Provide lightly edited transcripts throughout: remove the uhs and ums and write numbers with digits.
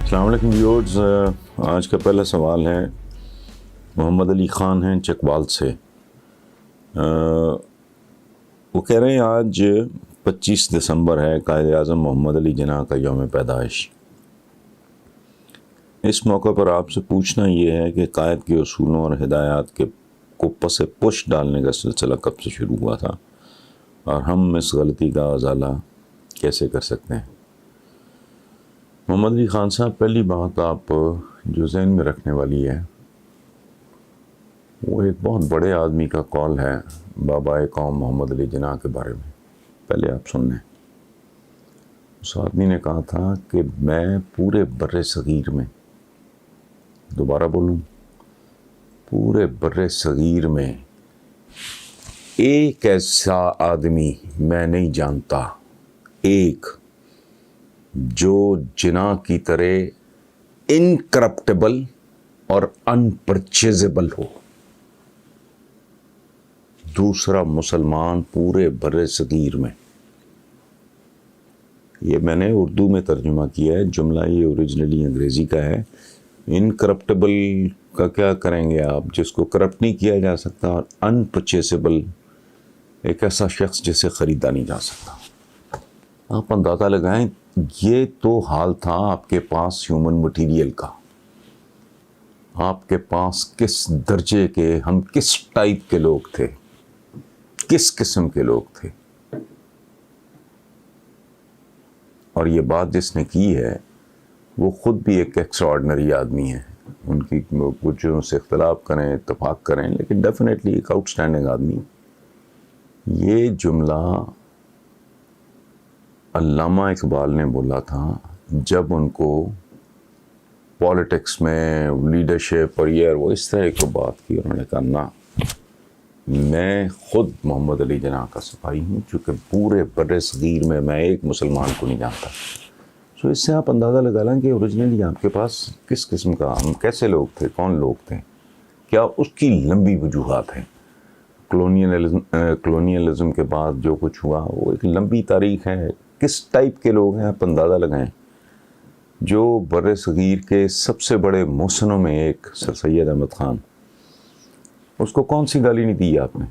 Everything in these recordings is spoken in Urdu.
السلام علیکم ویورز، آج کا پہلا سوال ہے محمد علی خان ہیں چکوال سے۔ وہ کہہ رہے ہیں آج 25 دسمبر ہے، قائد اعظم محمد علی جناح کا یوم پیدائش۔ اس موقع پر آپ سے پوچھنا یہ ہے کہ قائد کے اصولوں اور ہدایات کے کو پس پش ڈالنے کا سلسلہ کب سے شروع ہوا تھا اور ہم اس غلطی کا ازالہ کیسے کر سکتے ہیں؟ محمد علی خان صاحب، پہلی بات آپ جو ذہن میں رکھنے والی ہے وہ ایک بہت بڑے آدمی کا قول ہے بابائے قوم محمد علی جناح کے بارے میں۔ پہلے آپ سن لیں، اس آدمی نے کہا تھا کہ میں پورے بر صغیر میں، دوبارہ بولوں، پورے بر صغیر میں ایک ایسا آدمی میں نہیں جانتا، ایک جو جناح کی طرح انکرپٹیبل اور انپرچیزیبل ہو۔ دوسرا مسلمان پورے بر صغیر میں، یہ میں نے اردو میں ترجمہ کیا ہے، جملہ یہ اوریجنلی انگریزی کا ہے۔ انکرپٹیبل کا کیا کریں گے آپ، جس کو کرپٹ نہیں کیا جا سکتا، اور انپرچیزیبل ایک ایسا شخص جسے خریدا نہیں جا سکتا۔ آپ اندازہ لگائیں، یہ تو حال تھا آپ کے پاس ہیومن مٹیریل کا، آپ کے پاس کس درجے کے، ہم کس ٹائپ کے لوگ تھے، کس قسم کے لوگ تھے۔ اور یہ بات جس نے کی ہے وہ خود بھی ایک ایکسٹراڈنری آدمی ہے، ان کی کچھ ان سے اختلاف کریں، اتفاق کریں، لیکن ڈیفینیٹلی ایک آؤٹ اسٹینڈنگ آدمی۔ یہ جملہ علامہ اقبال نے بولا تھا جب ان کو پالیٹکس میں لیڈرشپ اور یہ وہ اس طرح کی بات کی، انہوں نے کہا نہ، میں خود محمد علی جناح کا سپاہی ہوں، چونکہ پورے بر صغیر میں ایک مسلمان کو نہیں جانتا۔ سو اس سے آپ اندازہ لگا لیں کہ اوریجنلی آپ کے پاس کس قسم کا، ہم کیسے لوگ تھے، کون لوگ تھے، کیا اس کی لمبی وجوہات ہیں۔ کلونیلزم کے بعد جو کچھ ہوا وہ ایک لمبی تاریخ ہے۔ کس ٹائپ کے لوگ ہیں آپ اندازہ لگائیں۔ جو بر صغیر کے سب سے بڑے محسنوں میں ایک سر سید احمد خان، اس کو کون سی گالی نہیں دی آپ نے؟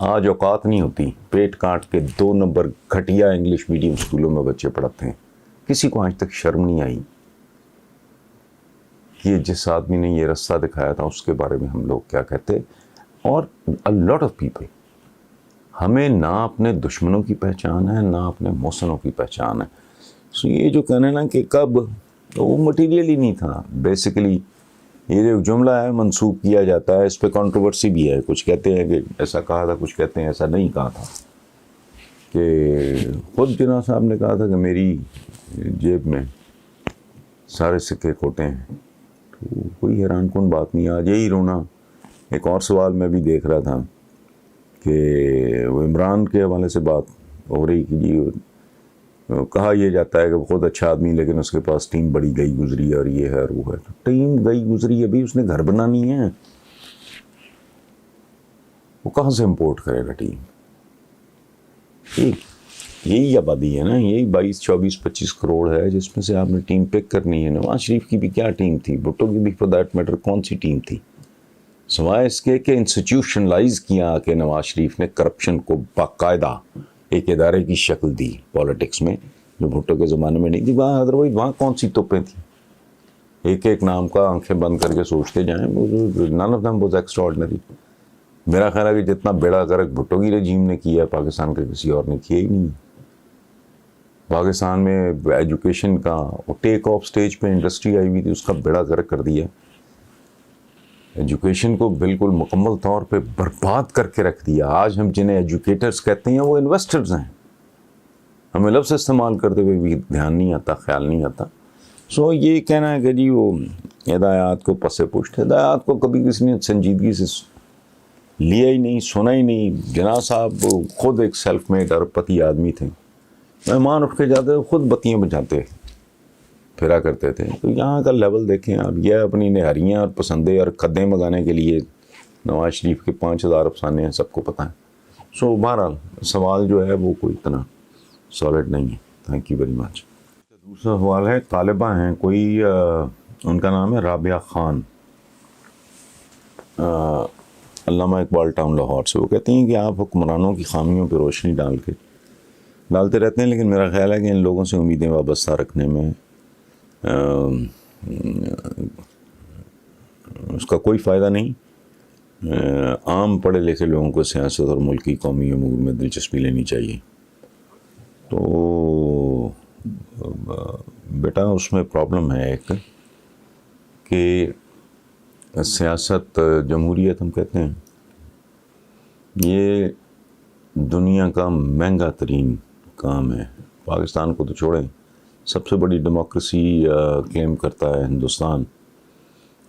آج اوقات نہیں ہوتی، پیٹ کاٹ کے 2 نمبر گھٹیا انگلش میڈیم اسکولوں میں بچے پڑھتے ہیں، کسی کو آج تک شرم نہیں آئی کہ جس آدمی نے یہ رستہ دکھایا تھا اس کے بارے میں ہم لوگ کیا کہتے۔ اور a lot of people، ہمیں نہ اپنے دشمنوں کی پہچان ہے نہ اپنے محسنوں کی پہچان ہے۔ سو یہ جو کہنا نا کہ کب، وہ مٹیریل ہی نہیں تھا بیسیکلی۔ یہ جو جملہ ہے منسوب کیا جاتا ہے، اس پہ کنٹروورسی بھی ہے، کچھ کہتے ہیں کہ ایسا کہا تھا، کچھ کہتے ہیں ایسا نہیں کہا تھا، کہ خود جناح صاحب نے کہا تھا کہ میری جیب میں سارے سکے کھوٹے ہیں۔ تو کوئی حیران کن بات نہیں۔ آج یہی رونا، ایک اور سوال میں بھی دیکھ رہا تھا کہ وہ عمران کے حوالے سے بات ہو رہی کہ جی کہا یہ جاتا ہے کہ وہ خود اچھا آدمی لیکن اس کے پاس ٹیم بڑی گئی گزری ہے اور یہ ہے اور وہ ہے۔ ٹیم گئی گزری ہے، ابھی اس نے گھر بنانی ہے، وہ کہاں سے امپورٹ کرے گا ٹیم؟ یہی آبادی ہے نا، یہی 22 24 25 کروڑ ہے جس میں سے آپ نے ٹیم پک کرنی ہے۔ نواز شریف کی بھی کیا ٹیم تھی، بھٹو کی بھی فار دیٹ میٹر کون سی ٹیم تھی، سوائے اس کے کہ انسٹیٹیوشنلائز کیا کہ نواز شریف نے کرپشن کو باقاعدہ ایک ادارے کی شکل دی پالیٹکس میں، جو بھٹو کے زمانے میں نہیں تھی۔ وہاں ادروائز وہاں کون سی توپیں تھیں، ایک ایک نام کا آنکھیں بند کر کے سوچتے جائیں، none of them was extraordinary۔ میرا خیال ہے کہ جتنا بیڑا غرق بھٹو کی رجیم نے کیا ہے پاکستان کے کسی اور نے کیا ہی نہیں۔ پاکستان میں ایجوکیشن کا ٹیک آف سٹیج پہ انڈسٹری آئی ہوئی تھی، اس کا بیڑا غرق کر دیا۔ ایجوکیشن کو بالکل مکمل طور پہ برباد کر کے رکھ دیا۔ آج ہم جنہیں ایجوکیٹرز کہتے ہیں وہ انویسٹرز ہیں، ہمیں لفظ استعمال کرتے ہوئے بھی دھیان نہیں آتا، خیال نہیں آتا۔ سو یہ کہنا ہے کہ جی وہ ہدایات کو پس پشت، ہدایات کو کبھی کسی نے سنجیدگی سے لیا ہی نہیں، سنا ہی نہیں۔ جناح صاحب خود ایک سیلف میڈ اربپتی آدمی تھے، مہمان اٹھ کے جاتے خود بتیاں بجھاتے پھرا کرتے تھے۔ تو یہاں کا لیول دیکھیں آپ، یہ اپنی نہاریاں اور پسندیں اور کھدیں منگانے کے لیے نواز شریف کے 5000 افسانے ہیں، سب کو پتہ ہے۔ سو بہرحال سوال جو ہے وہ کوئی اتنا سالڈ نہیں ہے۔ Thank you very much. دوسرا سوال ہے، طالبہ ہیں کوئی ان کا نام ہے رابعہ خان، علامہ اقبال ٹاؤن لاہور سے، وہ کہتی ہیں کہ آپ حکمرانوں کی خامیوں پہ روشنی ڈالتے رہتے ہیں، لیکن میرا خیال ہے کہ ان لوگوں سے امیدیں وابستہ رکھنے میں اس کا کوئی فائدہ نہیں۔ عام پڑھے لکھے لوگوں کو سیاست اور ملکی قومی امور میں دلچسپی لینی چاہیے۔ تو بیٹا اس میں پرابلم ہے ایک کہ سیاست، جمہوریت ہم کہتے ہیں، یہ دنیا کا مہنگا ترین کام ہے۔ پاکستان کو تو چھوڑیں، سب سے بڑی ڈیموکریسی کلیم کرتا ہے ہندوستان،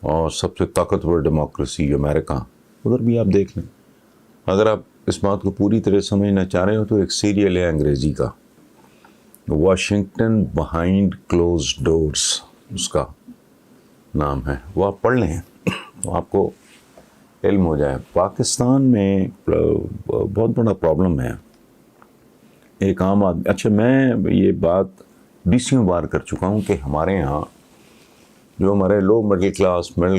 اور سب سے طاقتور ڈیموکریسی امریکہ، ادھر بھی آپ دیکھ لیں۔ اگر آپ اس بات کو پوری طرح سمجھنا چاہ رہے ہو تو ایک سیریل ہے انگریزی کا، واشنگٹن بہائنڈ کلوز ڈورز، اس کا نام ہے، وہ آپ پڑھ لیں تو آپ کو علم ہو جائے۔ پاکستان میں بہت بڑا پرابلم ہے ایک عام آدمی۔ اچھا، میں یہ بات 20 بار کر چکا ہوں کہ ہمارے ہاں جو ہمارے لو مڈل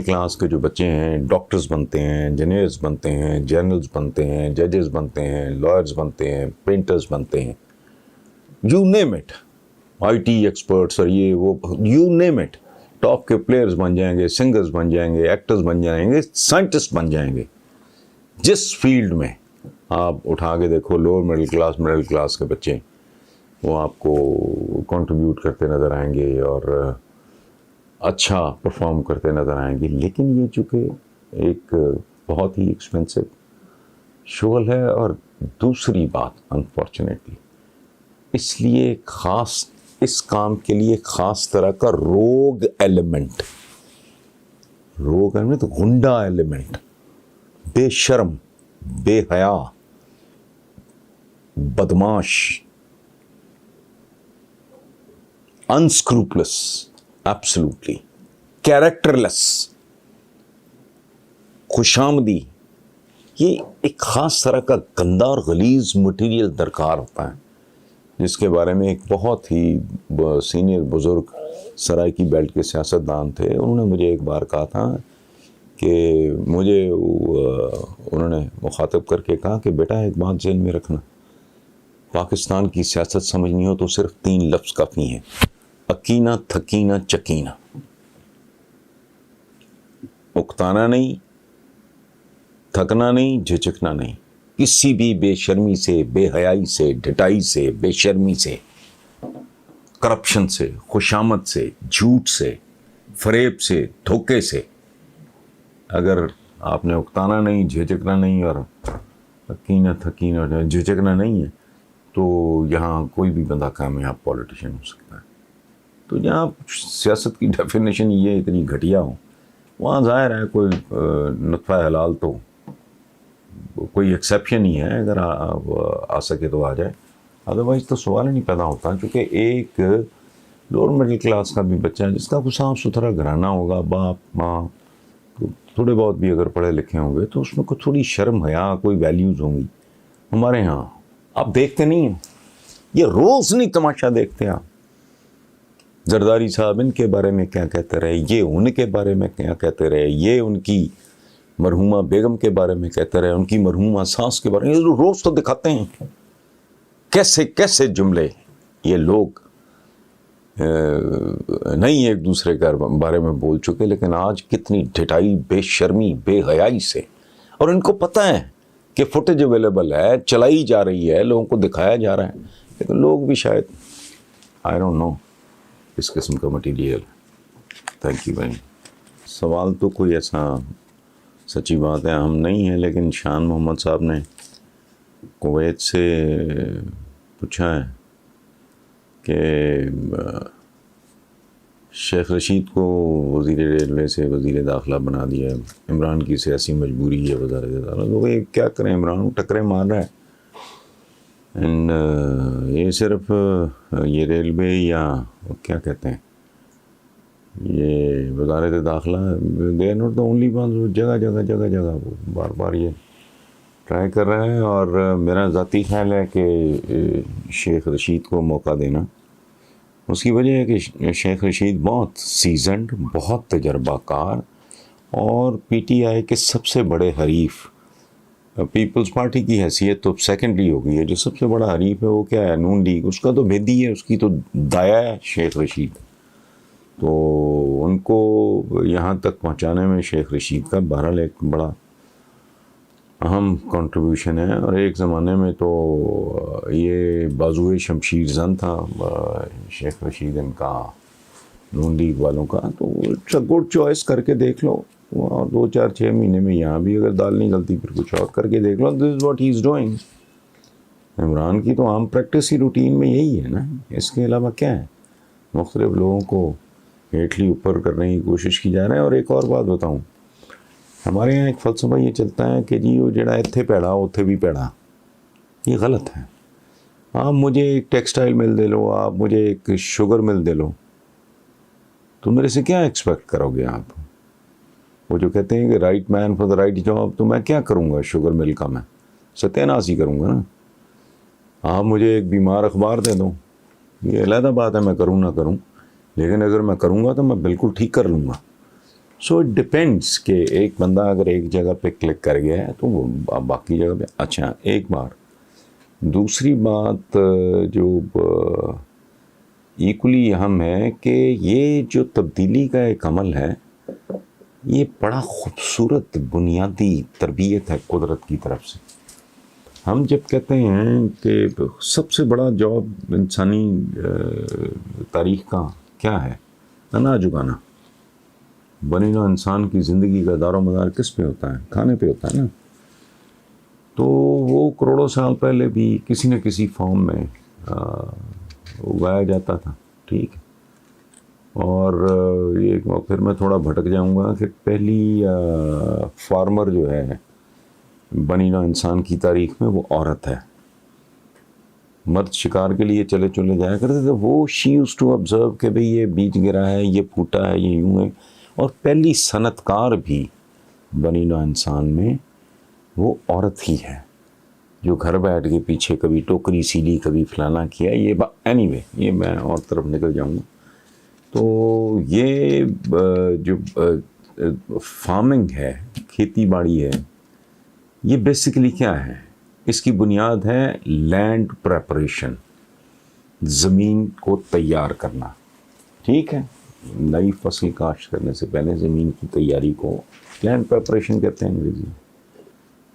کلاس کے جو بچے ہیں، ڈاکٹرز بنتے ہیں، انجینئرز بنتے ہیں، جرنلز بنتے ہیں، ججز بنتے ہیں، لائرز بنتے ہیں، پینٹرز بنتے ہیں، you name it, I T experts اور یہ وہ، یو نیم اٹ، ٹاپ کے پلیئرز بن جائیں گے، سنگرز بن جائیں گے، ایکٹرز بن جائیں گے، سائنٹسٹ بن جائیں گے۔ جس فیلڈ میں آپ اٹھا کے دیکھو، لوور مڈل کلاس کے بچے وہ آپ کو کنٹریبیوٹ کرتے نظر آئیں گے اور اچھا پرفارم کرتے نظر آئیں گے، لیکن یہ چونکہ ایک بہت ہی ایکسپینسو شغل ہے، اور دوسری بات انفارچونیٹلی اس لیے اس کام کے لیے خاص طرح کا روگ ایلیمنٹ، غنڈہ ایلیمنٹ، بے شرم، بے حیا، بدماش، انسکروپلس، ایبسلوٹلی کیریکٹرلیس، خوشامدی، یہ ایک خاص طرح کا گندا اور غلیظ مٹیریل درکار ہوتا ہے، جس کے بارے میں ایک بہت ہی سینئر بزرگ سرائیکی بیلٹ کے سیاستدان تھے، انہوں نے مجھے ایک بار کہا تھا کہ انہوں نے مخاطب کر کے کہا کہ بیٹا ایک بات ذہن میں رکھنا، پاکستان کی سیاست سمجھنی ہو تو صرف 3 لفظ کافی ہیں، اکینہ، تھکینہ، چکینہ۔ اکتانا نہیں، تھکنا نہیں، جھجکنا نہیں، کسی بھی بے شرمی سے، بے حیائی سے، ڈھٹائی سے، بے شرمی سے، کرپشن سے، خوشامد سے، جھوٹ سے، فریب سے، دھوکے سے، اگر آپ نے اکتانا نہیں، جھجکنا نہیں اور اکینہ، تھکینہ اور جھجکنا نہیں ہے تو یہاں کوئی بھی بندہ کامیاب پولیٹیشین ہو سکتا ہے۔ تو جہاں سیاست کی ڈیفینیشن یہ اتنی گھٹیا ہو، وہاں ظاہر ہے کوئی نطفہ حلال تو کوئی ایکسیپشن ہی ہے، اگر آ سکے تو آ جائے، ادروائز تو سوال ہی نہیں پیدا ہوتا، کیونکہ ایک لوور مڈل کلاس کا بھی بچہ جس کا کوئی صاف ستھرا گھرانہ ہوگا، باپ ماں تھوڑے بہت بھی اگر پڑھے لکھے ہوں گے تو اس میں کوئی تھوڑی شرم حیا، کوئی ویلیوز ہوں گی۔ ہمارے ہاں آپ دیکھتے نہیں ہیں، یہ روز نہیں تماشا دیکھتے آپ، زرداری صاحب ان کے بارے میں کیا کہتے رہے، یہ ان کے بارے میں کیا کہتے رہے، یہ ان کی مرحومہ بیگم کے بارے میں کہتے رہے، ان کی مرحومہ ساس کے بارے میں، یہ روز تو دکھاتے ہیں کیسے کیسے جملے یہ لوگ نہیں ایک دوسرے کے بارے میں بول چکے، لیکن آج کتنی ڈھٹائی، بے شرمی، بے حیائی سے، اور ان کو پتہ ہے کہ فوٹیج اویلیبل ہے، چلائی جا رہی ہے، لوگوں کو دکھایا جا رہا ہے، لیکن لوگ بھی شاید آئی ڈونٹ نو اس قسم کا مٹیریل۔ تھینک یو بھائی۔ سوال تو کوئی ایسا سچی بات ہے ہم نہیں ہیں، لیکن شان محمد صاحب نے کویت سے پوچھا ہے کہ شیخ رشید کو وزیر ریلوے سے وزیر داخلہ بنا دیا ہے، عمران کی سیاسی مجبوری ہے وزارت داخلہ، تو یہ کیا کریں، عمران ٹکرے مار رہا ہے، اینڈ یہ صرف یہ ریلوے یا کیا کہتے ہیں یہ وزارت داخلہ، they are not the only one, جگہ جگہ جگہ جگہ وہ بار بار یہ ٹرائی کر رہا ہے، اور میرا ذاتی خیال ہے کہ شیخ رشید کو موقع دینا اس کی وجہ ہے کہ شیخ رشید بہت سیزنڈ، بہت تجربہ کار، اور پی ٹی آئی کے سب سے بڑے حریف، پیپلز پارٹی کی حیثیت تو سیکنڈری ہو گئی ہے، جو سب سے بڑا حریف ہے وہ کیا ہے؟ نون لیگ، اس کا تو بھیدی ہے، اس کی تو دایا ہے شیخ رشید. تو ان کو یہاں تک پہنچانے میں شیخ رشید کا بہرحال ایک بڑا اہم کنٹریبیوشن ہے. اور ایک زمانے میں تو یہ بازوئے شمشیر زن تھا شیخ رشید ان کا، نون لیگ والوں کا. تو اٹس اے گڈ چوائس، کر کے دیکھ لو، اور 2-4-6 مہینے میں یہاں بھی اگر دال نہیں گلتی پھر کچھ اور کر کے دیکھ لو. This is what he is doing. Imran کی تو عام پریکٹس ہی روٹین میں یہی ہے نا، اس کے علاوہ کیا ہے؟ مختلف لوگوں کو ہیٹلی اوپر کرنے کی کوشش کی جا رہا ہے. اور ایک اور بات بتاؤں، ہمارے یہاں ایک فلسفہ یہ چلتا ہے کہ جی وہ جڑا اتھے پیڑا اتھے بھی پیڑا. یہ غلط ہے. آپ مجھے ایک ٹیکسٹائل مل دے لو، آپ مجھے ایک شوگر مل دے لو، تو میرے سے کیا ایکسپیکٹ کرو گے آپ؟ وہ جو کہتے ہیں کہ right man for the right job, تو میں کیا کروں گا شوگر مل کا؟ میں ستیہ ناش ہی کروں گا نا. آپ مجھے ایک بیمار اخبار دے دو، یہ علیحدہ بات ہے میں کروں نہ کروں، لیکن اگر میں کروں گا تو میں بالکل ٹھیک کر لوں گا. سو اٹ ڈپینڈس کہ ایک بندہ اگر ایک جگہ پہ کلک کر گیا ہے تو وہ باقی جگہ پہ اچھا. ایک بار دوسری بات جو ایکولی اہم ہے کہ یہ جو تبدیلی کا ایک عمل ہے، یہ بڑا خوبصورت بنیادی تربیت ہے قدرت کی طرف سے. ہم جب کہتے ہیں کہ سب سے بڑا جاب انسانی تاریخ کا کیا ہے؟ اناج اگانا. بنی نوع انسان کی زندگی کا دار و مدار کس پہ ہوتا ہے؟ کھانے پہ ہوتا ہے نا. تو وہ کروڑوں سال پہلے بھی کسی نہ کسی فارم میں اگایا جاتا تھا. ٹھیک ہے. اور یہ پھر میں تھوڑا بھٹک جاؤں گا کہ پہلی فارمر جو ہے بنی نوع انسان کی تاریخ میں وہ عورت ہے. مرد شکار کے لیے چلے جایا کرتے تھے. وہ شی یوز ٹو آبزرو کہ بھئی یہ بیج گرا ہے، یہ پھوٹا ہے، یہ یوں ہے. اور پہلی صنعت کار بھی بنی نوع انسان میں وہ عورت ہی ہے، جو گھر بیٹھ کے پیچھے کبھی ٹوکری سیلی، کبھی فلانا کیا. یہ اینی وے، یہ میں اور طرف نکل جاؤں گا. تو یہ جو فارمنگ ہے، کھیتی باڑی ہے، یہ بیسیکلی کیا ہے؟ اس کی بنیاد ہے لینڈ پریپریشن، زمین کو تیار کرنا. ٹھیک ہے. نئی فصل کاشت کرنے سے پہلے زمین کی تیاری کو لینڈ پریپریشن کہتے ہیں انگریزی میں.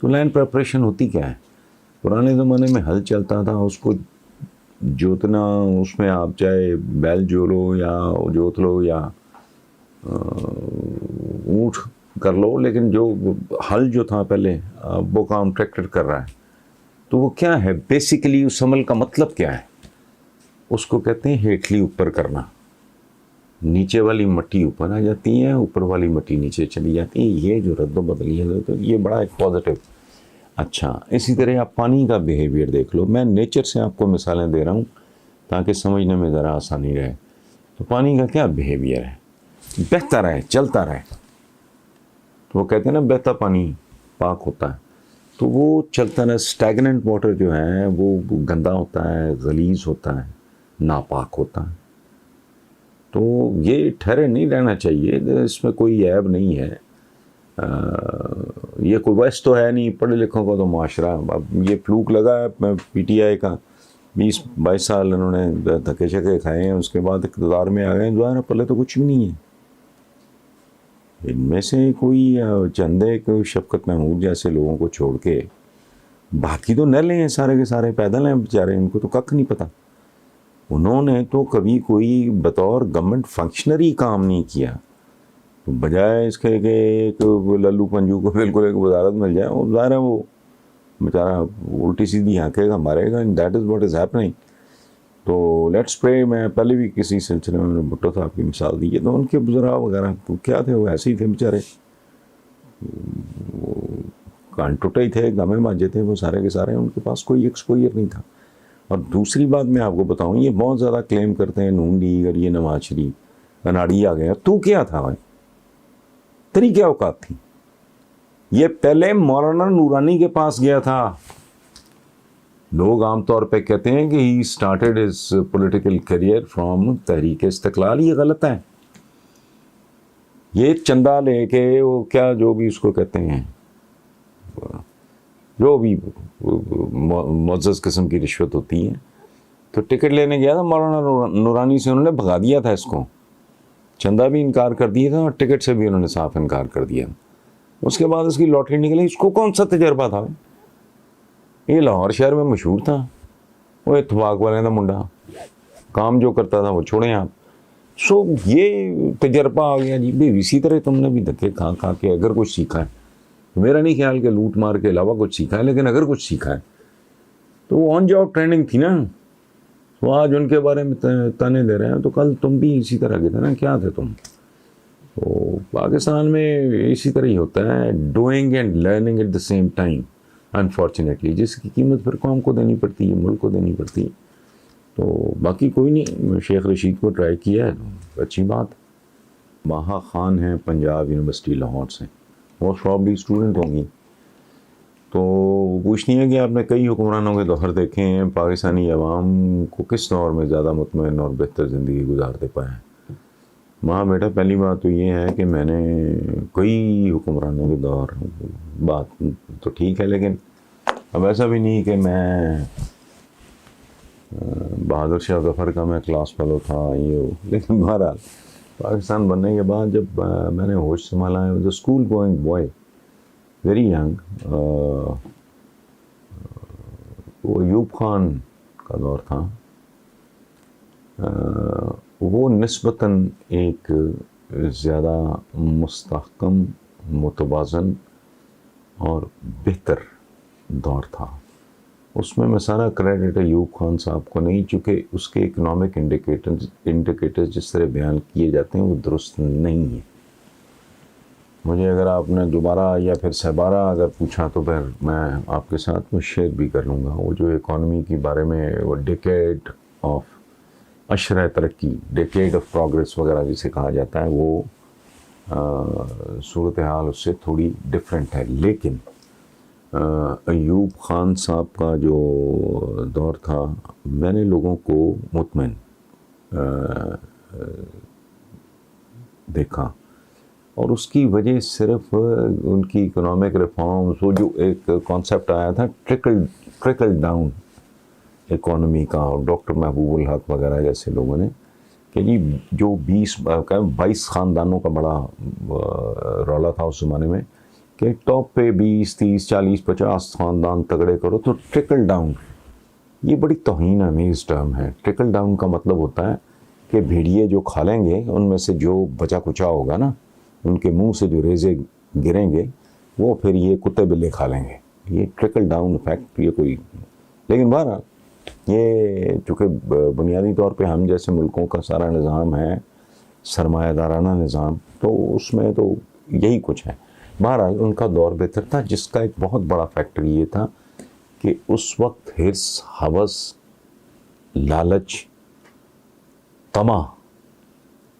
تو لینڈ پریپریشن ہوتی کیا ہے؟ پرانے زمانے میں ہل چلتا تھا، اس کو جوتنا، اس میں آپ چاہے بیل جو لو یا جوت لو یا اونٹ کر لو، لیکن جو ہل جو تھا پہلے، وہ کام ٹریکٹر کر رہا ہے. تو وہ کیا ہے بیسیکلی؟ اس عمل کا مطلب کیا ہے؟ اس کو کہتے ہیں ہیٹلی اوپر کرنا. نیچے والی مٹی اوپر آ جاتی ہے، اوپر والی مٹی نیچے چلی جاتی ہے. یہ جو رد و بدلی ہے تو یہ بڑا ایک پازیٹیو. اچھا، اسی طرح آپ پانی کا بیہیویئر دیکھ لو. میں نیچر سے آپ کو مثالیں دے رہا ہوں تاکہ سمجھنے میں ذرا آسانی رہے. تو پانی کا کیا بیہیویئر ہے؟ بہتا رہے، چلتا رہے. تو وہ کہتے ہیں نا بہتا پانی پاک ہوتا ہے. تو وہ چلتا رہے. اسٹیگننٹ واٹر جو ہے وہ گندا ہوتا ہے، غلیظ ہوتا ہے، ناپاک ہوتا ہے. تو یہ ٹھہرے نہیں رہنا چاہیے. اس میں کوئی عیب نہیں ہے. یہ کوئی ویس تو ہے نہیں، پڑھے لکھوں کا تو معاشرہ. اب یہ فلوک لگا ہے پی ٹی آئی کا، 20-22 سال انہوں نے دھکے شکے کھائے ہیں، اس کے بعد اقتدار میں آ گئے ہیں. ظاہر پلے تو کچھ بھی نہیں ہے. ان میں سے کوئی چندے کوئی شفقت محمود جیسے لوگوں کو چھوڑ کے باقی تو نلے ہیں، سارے کے سارے پیدل ہیں بیچارے، ان کو تو ککھ نہیں پتہ. انہوں نے تو کبھی کوئی بطور گورنمنٹ فنکشنری کام نہیں کیا. تو بجائے اس کے کہ ایک للو پنجو کو بالکل ایک وزارت مل جائے، اور ظاہر ہے وہ بیچارہ الٹی سیدھی ہانکے گا، مارے گا. That is what is happening. تو لیٹس پرے. میں پہلے بھی کسی سلسلے میں بھٹو صاحب کی مثال دی ہے، تو ان کے بزرگ وغیرہ کیا تھے؟ وہ ایسے ہی تھے بیچارے، کان ٹوٹے ہی تھے، گامے مانجے تھے وہ سارے کے سارے. ان کے پاس کوئی ایکسپوئر نہیں تھا. اور دوسری بات میں آپ کو بتاؤں، یہ بہت زیادہ کلیم کرتے ہیں نون لیگ اور یہ نواز شریف اناڑی آ گیا. تو کیا تھا بھائی؟ تیری کیا اوقات تھی؟ یہ پہلے مولانا نورانی کے پاس گیا تھا. لوگ عام طور پہ کہتے ہیں کہ he started his political career from Tehreek Istiqlal. یہ غلط ہے. یہ چندہ لے کے وہ کیا جو بھی اس کو کہتے ہیں جو بھی معزز قسم کی رشوت ہوتی ہے, تو ٹکٹ لینے گیا تھا مولانا نورانی سے, انہوں نے بھگا دیا تھا اس کو. چندہ بھی انکار کر دیا تھا اور ٹکٹ سے بھی انہوں نے صاف انکار کر دیا. اس کے بعد اس کی لاٹری نکلی. اس کو کون سا تجربہ تھا؟ یہ لاہور شہر میں مشہور تھا, وہ اتفاق والے کا منڈا, کام جو کرتا تھا وہ چھوڑیں آپ. سو یہ تجربہ آ گیا جی. بھی اسی طرح تم نے بھی دھکے کھا کھا کے اگر کچھ سیکھا ہے, میرا نہیں خیال کہ لوٹ مار کے علاوہ کچھ سیکھا ہے, لیکن اگر کچھ سیکھا ہے تو وہ آن جاب ٹریننگ تھی نا. تو آج ان کے بارے میں تانے دے رہے ہیں, تو کل تم بھی اسی طرح کے تھے نا. کیا تھے تم؟ تو پاکستان میں اسی طرح ہی ہوتا ہے, doing and learning at the same time unfortunately, جس کی قیمت پھر قوم کو دینی پڑتی ہے, ملک کو دینی پڑتی ہے. تو باقی کوئی نہیں, شیخ رشید کو ٹرائی کیا ہے تو اچھی بات. ماہا خان ہیں پنجاب یونیورسٹی لاہور سے, وہ پرابلی اسٹوڈنٹ ہوں گی. تو پوچھتی ہیں کہ آپ نے کئی حکمرانوں کے دور دیکھے ہیں, پاکستانی عوام کو کس دور میں زیادہ مطمئن اور بہتر زندگی گزارتے پائے ہیں. ماں بیٹا پہلی بات تو یہ ہے کہ میں نے کئی حکمرانوں کے دور, بات تو ٹھیک ہے لیکن اب ایسا بھی نہیں کہ میں بہادر شاہ ظفر کا میں کلاس فیلو تھا یہ ہو. لیکن بہرحال پاکستان بننے کے بعد جب میں نے ہوش سنبھالا ہے, school going boy very young, وہ ایوب خان کا دور تھا. وہ نسبتاً ایک زیادہ مستحکم, متوازن اور بہتر دور تھا. اس میں سارا کریڈٹ ایوب خان صاحب کو نہیں, چونکہ اس کے اکنامک انڈیکیٹرز جس طرح بیان کیے جاتے ہیں وہ درست نہیں ہیں. مجھے اگر آپ نے دوبارہ یا پھر سہبارہ اگر پوچھا تو پھر میں آپ کے ساتھ وہ شیئر بھی کر لوں گا. وہ جو اکانومی کے بارے میں وہ ڈیکیڈ آف عشرہ ترقی, ڈیکیڈ آف پروگریس وغیرہ جسے کہا جاتا ہے, وہ صورتحال اس سے تھوڑی ڈفرینٹ ہے. لیکن ایوب خان صاحب کا جو دور تھا, میں نے لوگوں کو مطمئن دیکھا, اور اس کی وجہ صرف ان کی اکنامک ریفارمز, وہ جو ایک کانسیپٹ آیا تھا ٹرکل ڈاؤن اکانومی کا, اور ڈاکٹر محبوب الحق وغیرہ جیسے لوگوں نے, کہ جی جو 22 خاندانوں کا بڑا رولا تھا اس زمانے میں, کہ ٹاپ پہ 20, 30, 40, 50 خاندان تگڑے کرو تو ٹرکل ڈاؤن. یہ بڑی توہین آمیز ٹرم ہے. ٹرکل ڈاؤن کا مطلب ہوتا ہے کہ بھیڑیے جو کھا لیں گے ان میں سے جو بچا کچا ہوگا نا, ان کے منہ سے جو ریزے گریں گے وہ پھر یہ کتے بلے کھا لیں گے. یہ ٹرکل ڈاؤن افیکٹ یہ کوئی. لیکن بہرحال یہ چونکہ بنیادی طور پہ ہم جیسے ملکوں کا سارا نظام ہے سرمایہ دارانہ نظام, تو اس میں تو یہی کچھ ہے. بہرحال ان کا دور بہتر تھا, جس کا ایک بہت بڑا فیکٹر یہ تھا کہ اس وقت حرص, ہوس, لالچ, طمع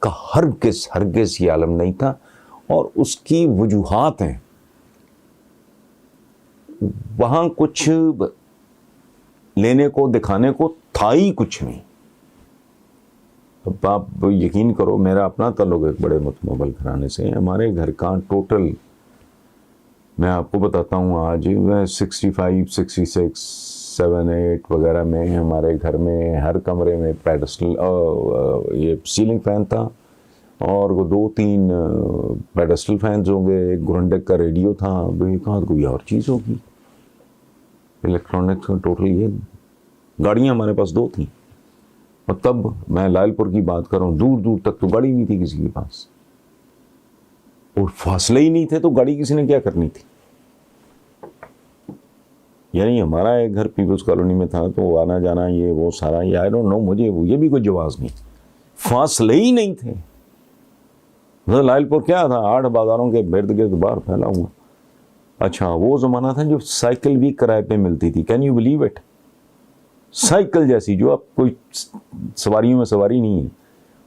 کا ہرگز یہ عالم نہیں تھا. اور اس کی وجوہات ہیں, وہاں کچھ لینے کو دکھانے کو تھا ہی کچھ نہیں. اب آپ یقین کرو, میرا اپنا تعلق ایک بڑے متمول گھرانے سے ہے. ہمارے گھر کا ٹوٹل میں آپ کو بتاتا ہوں, آج 65, 66, 7, 8 وغیرہ میں ہمارے گھر میں ہر کمرے میں پیڈسٹل یہ سیلنگ فین تھا, اور وہ 2-3 پیڈسٹل فینز ہوں گے, ایک گرنڈک کا ریڈیو تھا, ایک آدھ کوئی اور چیز ہوگی الیکٹرانکس کا. ٹوٹل یہ گاڑیاں ہمارے پاس 2 تھیں, اور تب میں لال پور کی بات کر رہا ہوں, دور دور تک تو گاڑی نہیں تھی کسی کے پاس, اور فاصلے ہی نہیں تھے تو گاڑی کسی نے کیا کرنی تھی. یعنی ہمارا ایک گھر پیپلز کالونی میں تھا, تو آنا جانا یہ وہ سارا, یہ آئی ڈونٹ نو, مجھے یہ بھی کوئی جواز نہیں, فاصلے ہی نہیں تھے. لال پور کیا تھا, 8 بازاروں کے ارد گرد باہر پھیلا ہوا. اچھا وہ زمانہ تھا جو سائیکل بھی کرائے پہ ملتی تھی. Can you believe it? Cycle جیسی جو اب کوئی سواریوں میں سواری نہیں ہے,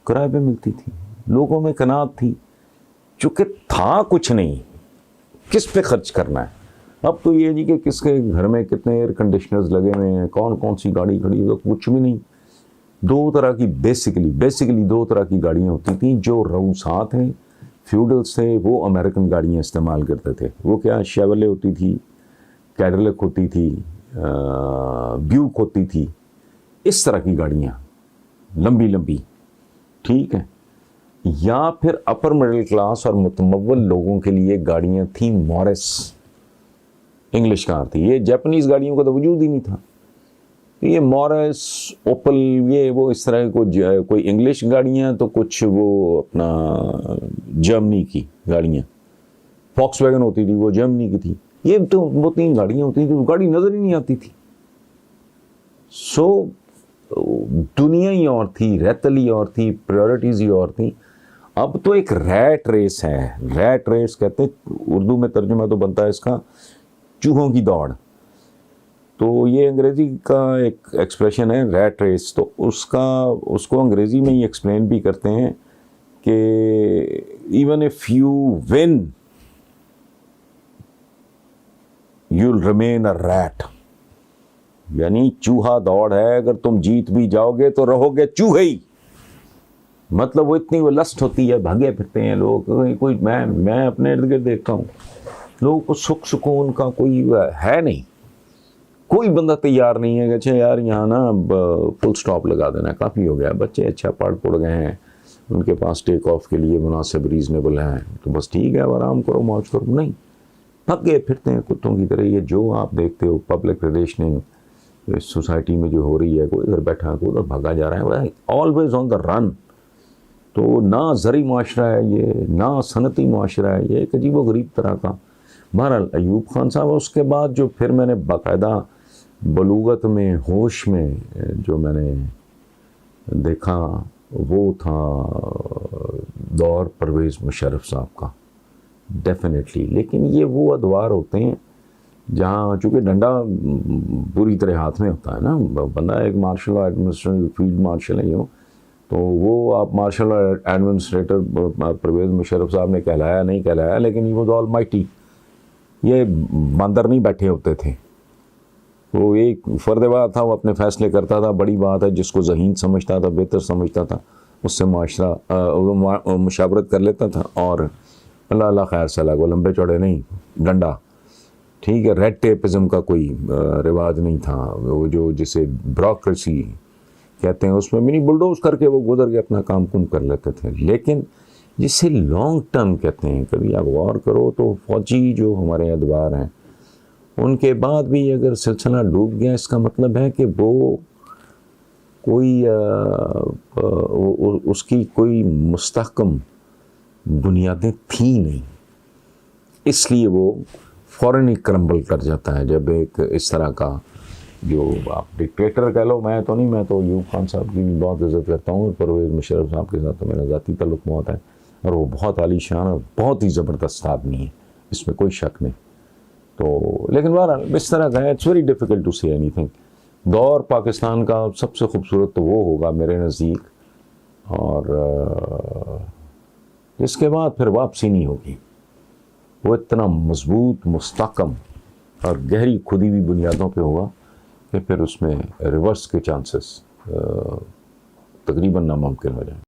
کرائے پہ ملتی تھی. لوگوں میں قناعت تھی, چونکہ تھا کچھ نہیں, کس پہ خرچ کرنا ہے. اب تو یہ جی کہ کس کے گھر میں کتنے ایئر کنڈیشنرز لگے ہوئے ہیں, کون کون سی گاڑی کھڑی ہے, کچھ بھی نہیں. دو طرح کی بیسیکلی دو طرح کی گاڑیاں ہوتی تھیں. جو روسات ہیں, فیوڈلز تھے, وہ امریکن گاڑیاں استعمال کرتے تھے. وہ کیا, شیورلے ہوتی تھی, کیڈلک ہوتی تھی, بیوک ہوتی تھی, اس طرح کی گاڑیاں لمبی, ٹھیک ہے. یا پھر اپر مڈل کلاس اور متمول لوگوں کے لیے گاڑیاں تھیں مورس, انگلش کار تھی. یہ جاپنیز گاڑیوں کا تو وجود ہی نہیں تھا. یہ مورس, اوپل, یہ وہ اس طرح کوئی انگلش گاڑیاں, تو کچھ وہ اپنا جرمنی کی گاڑیاں. فاکس ویگن ہوتی تھی, وہ جرمنی کی تھی. یہ تو وہ تین گاڑیاں ہوتی تھیں, گاڑی نظر ہی نہیں آتی تھی. سو دنیا ہی اور تھی, ریتلی اور تھی, پریورٹیز ہی اور تھیں. اب تو ایک ریٹ ریس ہے. ریٹ ریس کہتے ہیں, اردو میں ترجمہ تو بنتا ہے اس کا چوہوں کی دوڑ. تو یہ انگریزی کا ایک ایکسپریشن ہے, ریٹ ریس. تو اس کو انگریزی میں ہی ایکسپلین بھی کرتے ہیں کہ even if you one you'll remain a rat. یعنی چوہا دوڑ ہے, اگر تم جیت بھی جاؤ گے تو رہو گے چوہے ہی. مطلب وہ اتنی وہ لسٹ ہوتی ہے, بھاگے پھرتے ہیں لوگ. کوئی میں اپنے ارد گرد دیکھتا ہوں, لوگوں کو سکھ سکون کا کوئی ہے نہیں. کوئی بندہ تیار نہیں ہے کہ اچھا یار یہاں نا فل سٹاپ لگا دینا, کافی ہو گیا, بچے اچھا پڑ گئے ہیں, ان کے پاس ٹیک آف کے لیے مناسب ریزنیبل ہیں, تو بس ٹھیک ہے, اب آرام کرو, موج کرو. نہیں, بھگے پھرتے ہیں کتوں کی طرح. یہ جو آپ دیکھتے ہو پبلک ریلیشننگ سوسائٹی میں جو ہو رہی ہے, کوئی ادھر بیٹھا ہے, کوئی ادھر بھگا جا رہا ہے, آلویز آن دا رن. تو نہ زرعی معاشرہ ہے یہ, نہ صنعتی معاشرہ ہے یہ, ایک عجیب و غریب طرح کا. بہرحال ایوب خان صاحب, اس کے بعد جو پھر میں نے باقاعدہ بلوغت میں, ہوش میں جو میں نے دیکھا, وہ تھا دور پرویز مشرف صاحب کا, ڈیفینیٹلی. لیکن یہ وہ ادوار ہوتے ہیں جہاں چونکہ ڈنڈا پوری طرح ہاتھ میں ہوتا ہے نا, بندہ ایک مارشل ایڈمنسٹریٹر فیلڈ مارشل ہے یوں, تو وہ آپ مارشل ایڈمنسٹریٹر پرویز مشرف صاحب نے کہلایا نہیں کہلایا, لیکن وہ آل مائٹی. یہ باندر نہیں بیٹھے ہوتے تھے, وہ ایک فرد واحد تھا, وہ اپنے فیصلے کرتا تھا. بڑی بات ہے, جس کو ذہین سمجھتا تھا, بہتر سمجھتا تھا, اس سے مشاورت کر لیتا تھا, اور اللہ خیر صلاح کو, لمبے چوڑے نہیں, ڈنڈا, ٹھیک ہے. ریڈ ٹیپزم کا کوئی رواج نہیں تھا, وہ جو جسے بیوروکریسی کہتے ہیں, اس میں منی بلڈوز کر کے وہ گزر کے اپنا کام کر لیتے تھے. لیکن جسے لانگ ٹرم کہتے ہیں, کبھی آپ غور کرو تو فوجی جو ہمارے ادوار ہیں, ان کے بعد بھی اگر سلسلہ ڈوب گیا, اس کا مطلب ہے کہ وہ کوئی اس کی کوئی مستحکم بنیادیں تھیں نہیں, اس لیے وہ فوراً ہی کرمبل کر جاتا ہے. جب ایک اس طرح کا جو آپ ڈکٹیٹر کہہ لو, میں تو نہیں, میں تو ایوب خان صاحب کی بھی بہت عزت کرتا ہوں, پرویز مشرف صاحب کے ساتھ تو میرا ذاتی تعلق بہت ہے, اور وہ بہت عالی شان اور بہت ہی زبردست آدمی ہے, اس میں کوئی شک نہیں. تو لیکن بہرحال اس طرح کا ہے, it's very difficult to see anything. دور پاکستان کا سب سے خوبصورت تو وہ ہوگا میرے نزدیک, اور اس کے بعد پھر واپسی نہیں ہوگی. وہ اتنا مضبوط, مستحکم اور گہری کھدی ہوئی بنیادوں پہ ہوگا کہ پھر اس میں ریورس کے چانسز تقریباً ناممکن ہو جائیں.